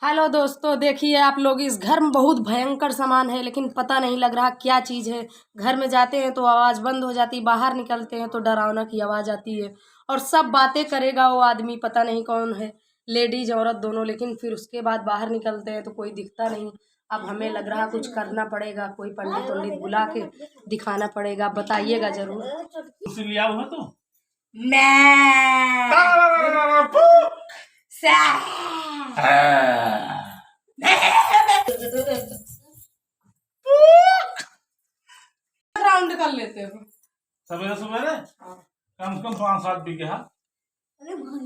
Hello दोस्तों, देखिए आप लोग, इस घर में बहुत भयंकर सामान है लेकिन पता नहीं लग रहा क्या चीज़ है। घर में जाते हैं तो आवाज़ बंद हो जाती, बाहर निकलते हैं तो डरावना की आवाज़ आती है और सब बातें करेगा वो आदमी, पता नहीं कौन है, लेडीज औरत दोनों। लेकिन फिर उसके बाद बाहर निकलते हैं तो कोई दिखता नहीं। अब हमें लग रहा कुछ करना पड़ेगा, कोई पंडित वंडित बुला के दिखाना पड़ेगा। बताइएगा जरूर। लिया हुआ तो राउंड कर लेते हो सवेरे सवेरे कम से कम 5-7 बीघे।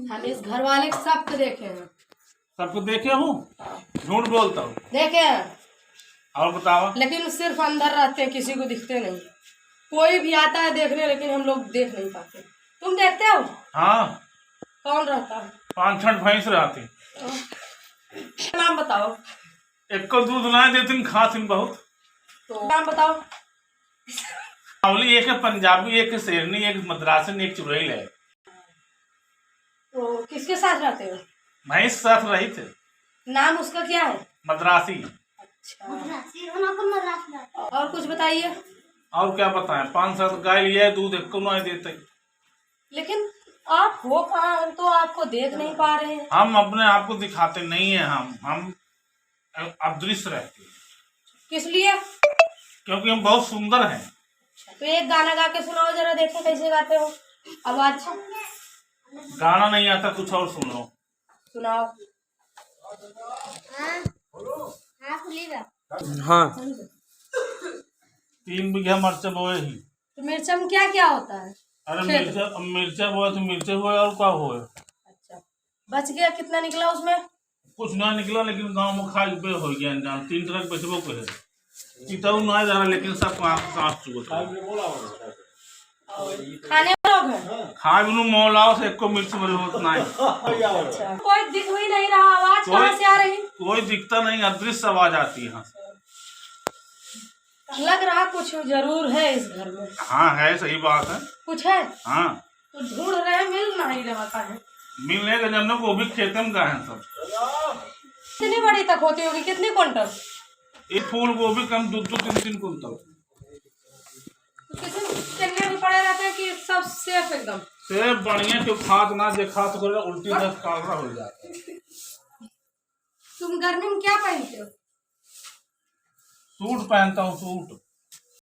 हम इस घर वाले के सबको देखे हैं। सबको देखे हूँ, झूठ बोलता हूँ। देखे हैं और बताओ। लेकिन सिर्फ अंदर रहते हैं, किसी को दिखते नहीं। कोई भी आता है देखने लेकिन हम लोग देख नहीं पाते। तुम देखते हो? हाँ, कौन रहता है? 5-6 भैंस रहती। नाम बताओ। एक को दूध ना देती, खाती बहुत। तो नाम बताओ। अवली एक है पंजाबी, एक है शेरनी, एक मद्रासी, एक चुड़ैल है। तो किसके साथ रहते हो? भैंस साथ रही थे। नाम उसका क्या है? मद्रासी। अच्छा, और कुछ बताइए। और क्या बताएं, 5-7 गाय लिया है, दूध एक को नहीं देते। लेकिन आप हो कहाँ? हम तो आपको देख नहीं पा रहे हैं। हम अपने आप को दिखाते नहीं है, हम अदृश्य रहते हैं। किस लिए? क्योंकि हम बहुत सुंदर हैं। तो एक गाना गा के सुनाओ जरा, देखें कैसे गाते हो। आवाज गाना नहीं आता, कुछ और सुन लो। सुनाओ। हाँ 3 बीघा मरचा बोए ही। तो मिर्चा में क्या क्या होता है? अरे खेत। मिर्चा बोए तो मिर्चे हुए और क्या हुए। अच्छा, बच गया? कितना निकला उसमें? कुछ ना निकला, लेकिन गांव में खाई पे हो गया अनजान। 3 ट्रक बेचबो के है, इतना नहीं जा रहा, लेकिन सब सांस चुका। खाने लोग हैं? खा बिनु मौलाओ से एको मिर्च मरे होत नहीं। अच्छा, कोई दिख भी नहीं रहा। आवाज कहाँ से आ रही? कोई दिखता नहीं, अदृश्य आवाज आती है यहाँ से। लग रहा कुछ जरूर है इस घर में। हाँ है, सही बात है। कुछ है हाँ, तो ढूंढ रहे, मिल नहीं रहा है। मिलने का जमने को भी खेते में गए हैं सब। कितनी बड़ी तक होती होगी? कितनी क्विंटल? एक फूल गोभी कम 2-3 कुंटल। किसी चलने में पड़े रहते हैं कि सब सेफ एकदम? से बढ़िया क्यों खात ना जे खात कर उल्टी दस कालरा हो जाता है। तुम गर्मी में क्या पहनते हो? सूट पहनता हूँ, सूट।